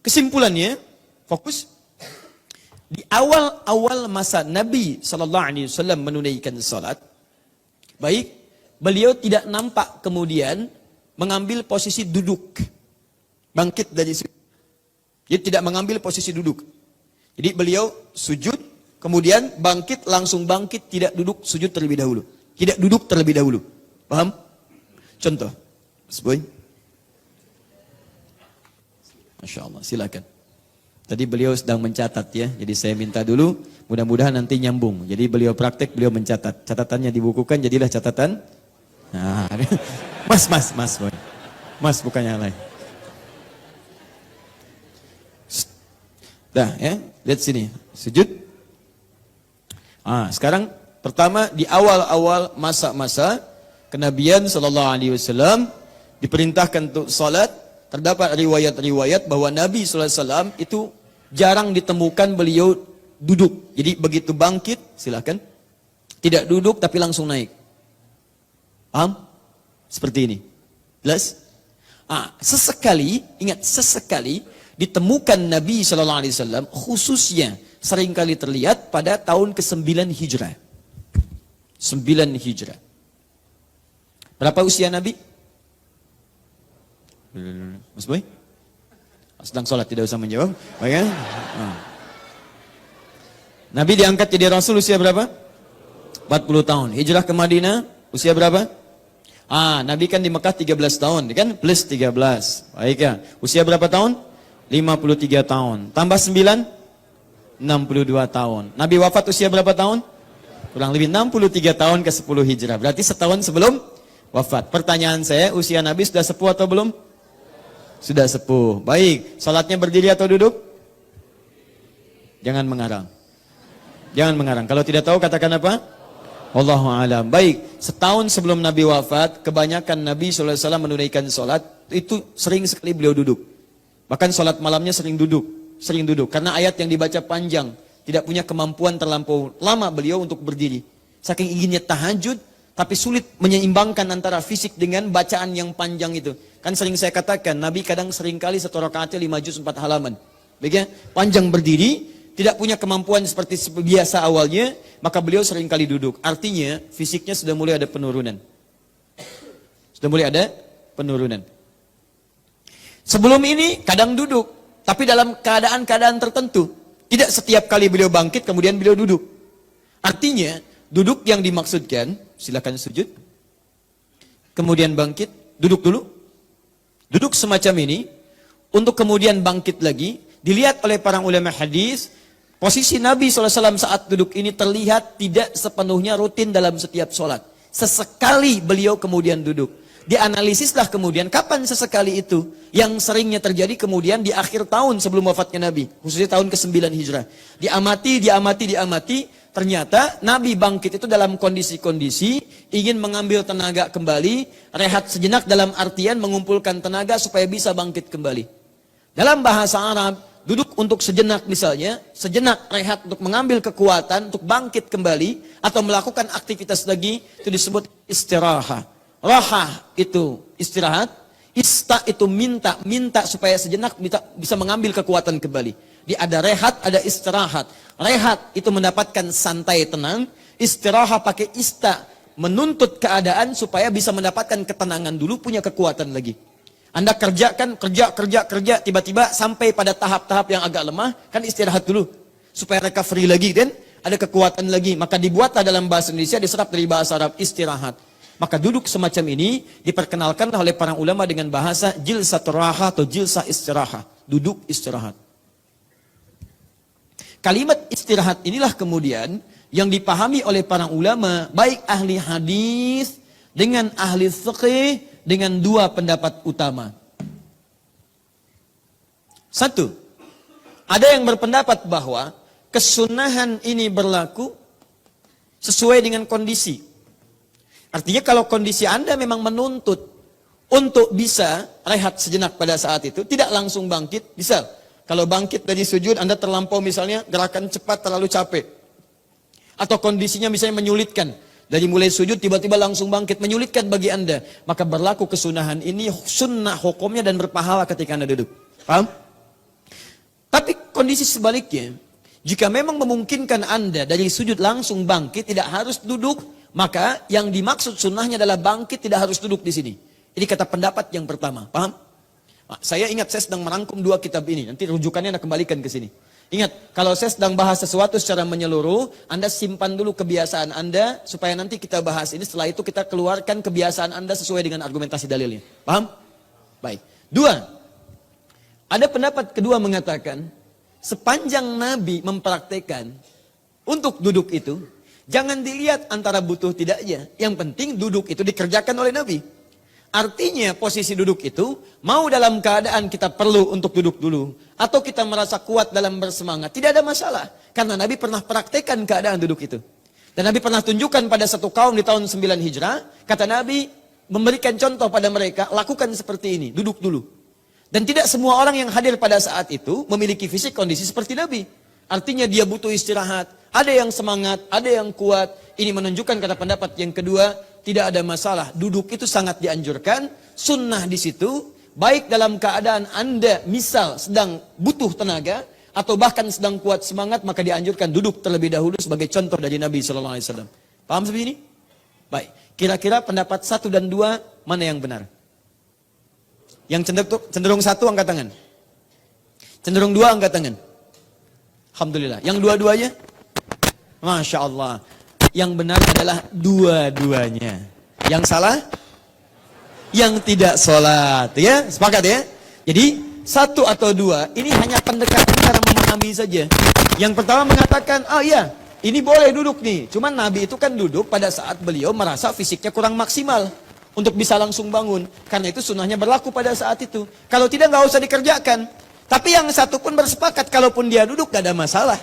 Kesimpulannya, fokus. Di awal-awal masa Nabi SAW menunaikan salat, baik, beliau tidak nampak kemudian mengambil posisi duduk. Bangkit dari sujud. Jadi tidak mengambil posisi duduk. Jadi beliau sujud, kemudian bangkit, langsung bangkit, tidak duduk, sujud terlebih dahulu. Tidak duduk terlebih dahulu. Paham? Contoh. Mas Boy. Masya Allah, silakan. Tadi beliau sedang mencatat ya, jadi saya minta dulu, mudah-mudahan nanti nyambung. Jadi beliau praktek, beliau mencatat. Catatannya dibukukan, jadilah catatan. Nah, mas Boy. Mas bukannya lain. Dah ya, lihat sini, sujud. Sekarang pertama di awal-awal masa-masa kenabian sallallahu alaihi wasallam diperintahkan untuk salat, terdapat riwayat-riwayat bahwa Nabi sallallahu alaihi wasallam itu jarang ditemukan beliau duduk. Jadi begitu bangkit, silakan. Tidak duduk tapi langsung naik. Paham? Seperti ini. Jelas? Sesekali, ingat sesekali ditemukan Nabi sallallahu alaihi wasallam khususnya seringkali terlihat pada tahun ke-9 Hijrah. 9 Hijrah. Berapa usia Nabi? Mas Boy? Sedang sholat, tidak usah menjawab. Baik ya? Nabi diangkat jadi Rasul usia berapa? 40 tahun. Hijrah ke Madinah usia berapa? Nabi kan di Mekah 13 tahun, kan? Plus 13. Baik ya. Usia berapa tahun? 53 tahun. Tambah 9? 62 tahun. Nabi wafat usia berapa tahun? Kurang lebih 63 tahun ke 10 Hijrah. Berarti setahun sebelum wafat. Pertanyaan saya, usia Nabi sudah sepuh atau belum? Sudah sepuh. Baik, salatnya berdiri atau duduk? Jangan mengarang. Jangan mengarang. Kalau tidak tahu katakan apa? Wallahu a'lam. Baik, setahun sebelum Nabi wafat, kebanyakan Nabi SAW menunaikan salat itu sering sekali beliau duduk. Bahkan salat malamnya sering duduk. Karena ayat yang dibaca panjang, tidak punya kemampuan terlampau lama beliau untuk berdiri. Saking inginnya tahajud, tapi sulit menyeimbangkan antara fisik dengan bacaan yang panjang itu. Kan sering saya katakan, Nabi kadang seringkali satu rakaatnya 5 juz 4 halaman. Baik ya? Panjang berdiri, tidak punya kemampuan seperti biasa awalnya, maka beliau seringkali duduk. Artinya, fisiknya sudah mulai ada penurunan. Sebelum ini, kadang duduk. Tapi dalam keadaan-keadaan tertentu. Tidak setiap kali beliau bangkit, kemudian beliau duduk. Artinya, duduk yang dimaksudkan, silakan sujud. Kemudian bangkit, duduk dulu. Duduk semacam ini, untuk kemudian bangkit lagi, dilihat oleh para ulama hadis, posisi Nabi SAW saat duduk ini terlihat tidak sepenuhnya rutin dalam setiap sholat. Sesekali beliau kemudian duduk. Dianalisislah kemudian, kapan sesekali itu yang seringnya terjadi kemudian di akhir tahun sebelum wafatnya Nabi. Khususnya tahun ke-9 Hijrah. Diamati. Ternyata Nabi bangkit itu dalam kondisi-kondisi ingin mengambil tenaga kembali, rehat sejenak dalam artian mengumpulkan tenaga supaya bisa bangkit kembali. Dalam bahasa Arab, duduk untuk sejenak misalnya, sejenak rehat untuk mengambil kekuatan, untuk bangkit kembali, atau melakukan aktivitas lagi, itu disebut istirahat. Rahah itu istirahat, ista itu minta supaya sejenak bisa mengambil kekuatan kembali. Dia ada rehat, ada istirahat. Rehat itu mendapatkan santai tenang, istirahat pakai ista, menuntut keadaan supaya bisa mendapatkan ketenangan dulu, punya kekuatan lagi. Anda kerja, tiba-tiba sampai pada tahap-tahap yang agak lemah, kan istirahat dulu. Supaya recovery lagi, dan ada kekuatan lagi. Maka dibuatlah dalam bahasa Indonesia, diserap dari bahasa Arab, istirahat. Maka duduk semacam ini diperkenalkan oleh para ulama dengan bahasa jilsatur raha atau jilsah istirahat. Duduk istirahat. Kalimat istirahat inilah kemudian yang dipahami oleh para ulama, baik ahli hadis dengan ahli fiqih, dengan dua pendapat utama. Satu, ada yang berpendapat bahwa kesunahan ini berlaku sesuai dengan kondisi. Artinya kalau kondisi Anda memang menuntut untuk bisa rehat sejenak pada saat itu, tidak langsung bangkit, bisa. Kalau bangkit dari sujud, Anda terlampau misalnya, gerakan cepat terlalu capek. Atau kondisinya misalnya menyulitkan. Dari mulai sujud, tiba-tiba langsung bangkit, menyulitkan bagi Anda. Maka berlaku kesunahan ini, sunnah hukumnya dan berpahala ketika Anda duduk. Paham? kondisi sebaliknya, jika memang memungkinkan Anda dari sujud langsung bangkit, tidak harus duduk, maka yang dimaksud sunnahnya adalah bangkit, tidak harus duduk di sini. Ini kata pendapat yang pertama, paham? Nah, saya ingat saya sedang merangkum 2 kitab ini, nanti rujukannya Anda kembalikan ke sini. Ingat, kalau saya sedang bahas sesuatu secara menyeluruh, Anda simpan dulu kebiasaan Anda, supaya nanti kita bahas ini, setelah itu kita keluarkan kebiasaan Anda sesuai dengan argumentasi dalilnya. Paham? Baik. 2. Ada pendapat kedua mengatakan, sepanjang Nabi mempraktekkan untuk duduk itu, jangan dilihat antara butuh tidaknya. Yang penting duduk itu dikerjakan oleh Nabi. Artinya posisi duduk itu, mau dalam keadaan kita perlu untuk duduk dulu, atau kita merasa kuat dalam bersemangat, tidak ada masalah. Karena Nabi pernah praktekkan keadaan duduk itu. Dan Nabi pernah tunjukkan pada satu kaum di tahun 9 Hijrah, kata Nabi, memberikan contoh pada mereka, lakukan seperti ini, duduk dulu. Dan tidak semua orang yang hadir pada saat itu, memiliki fisik kondisi seperti Nabi. Artinya dia butuh istirahat, ada yang semangat, ada yang kuat. Ini menunjukkan kata pendapat yang kedua, tidak ada masalah. Duduk itu sangat dianjurkan. Sunnah di situ, baik dalam keadaan Anda misal sedang butuh tenaga, atau bahkan sedang kuat semangat, maka dianjurkan duduk terlebih dahulu sebagai contoh dari Nabi SAW. Paham seperti ini? Baik. Kira-kira pendapat 1 dan 2, mana yang benar? Yang cenderung 1 angkat tangan. Cenderung 2 angkat tangan. Alhamdulillah. Yang dua-duanya? Masya Allah. Yang benar adalah dua-duanya. Yang salah? Yang tidak sholat. Ya, sepakat ya? Jadi, 1 atau 2, ini hanya pendekatan cara memahami saja. Yang pertama mengatakan, oh iya, ini boleh duduk nih. Cuman Nabi itu kan duduk pada saat beliau merasa fisiknya kurang maksimal untuk bisa langsung bangun. Karena itu sunnahnya berlaku pada saat itu. Kalau tidak, nggak usah dikerjakan. Tapi yang satu pun bersepakat, kalaupun dia duduk, gak ada masalah.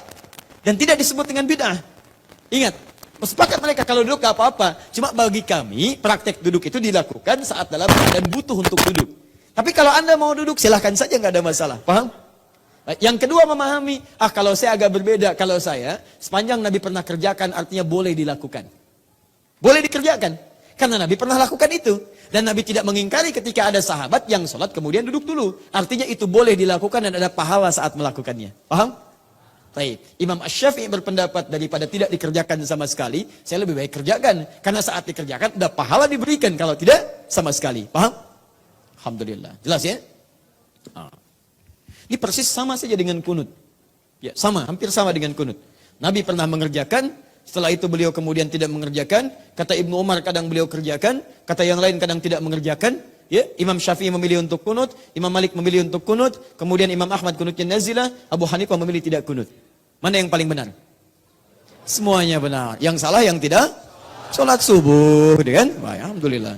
Dan tidak disebut dengan bid'ah. Ingat, bersepakat mereka kalau duduk gak apa-apa. Cuma bagi kami, praktek duduk itu dilakukan saat dalam keadaan butuh untuk duduk. Tapi kalau Anda mau duduk, silahkan saja, gak ada masalah. Paham? Yang kedua memahami, kalau saya agak berbeda. Kalau saya, sepanjang Nabi pernah kerjakan, artinya boleh dilakukan. Boleh dikerjakan. Karena Nabi pernah lakukan itu. Dan Nabi tidak mengingkari ketika ada sahabat yang sholat kemudian duduk dulu. Artinya itu boleh dilakukan dan ada pahala saat melakukannya. Paham? Baik. Imam Asy-Syafi'i berpendapat daripada tidak dikerjakan sama sekali, saya lebih baik kerjakan. Karena saat dikerjakan ada pahala diberikan, kalau tidak sama sekali. Paham? Alhamdulillah. Jelas ya? Ini persis sama saja dengan kunut. Ya, sama, hampir sama dengan kunut. Nabi pernah mengerjakan, setelah itu beliau kemudian tidak mengerjakan. Kata Ibnu Umar kadang beliau kerjakan, kata yang lain kadang tidak mengerjakan. Ya, Imam Syafi'i memilih untuk kunut, Imam Malik memilih untuk kunut, kemudian Imam Ahmad kunutnya nazilah, Abu Hanifah memilih tidak kunut. Mana yang paling benar? Semuanya benar. Yang salah yang tidak sholat subuh, kan? Baik, alhamdulillah.